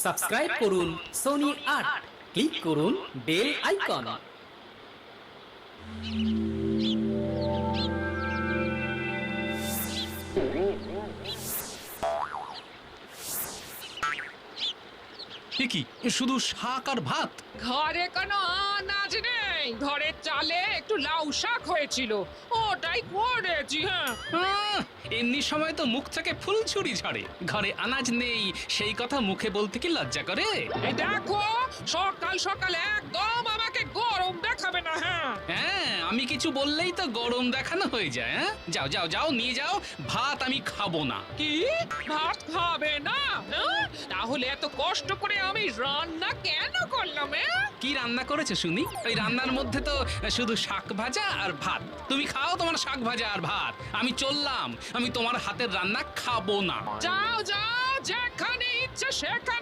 Subscribe করুন Sony আট, click করুন বেল আইকন। কি শুধু শাক আর ভাত? ঘরে কোনো আনাজ নেই, ঘরের চালে একটু লাউ শাক হয়েছিল, ওটাই করেছি। হ্যাঁ, এমনি সময় তো মুখ থেকে ফুলছুরি ঝরে, ঘরে আনাজ নেই সেই কথা মুখে বলতে কি লজ্জা করে? এই দেখো, সকাল সকাল একদম আমাকে গরম দেখাবে না। হ্যাঁ, হ্যাঁ, আমি কিছু বললেই তো গরম দেখানো হয়ে যায়। হ্যাঁ, যাও যাও যাও, নিয়ে যাও ভাত, আমি খাবো না। কি ভাত খাবে না? হ্যাঁ? তাহলে এত কষ্ট করে আমি রান্না কেন করলাম? কি রান্না করেছো শুনি? ওই রান্নার মধ্যে তো শুধু শাক ভাজা আর ভাত। তুমি খাও তোমার শাক ভাজা আর ভাত, আমি চললাম। আমি তোমার হাতের রান্না খাবো না। যাও যাও, যেখানে ইচ্ছে সেখানে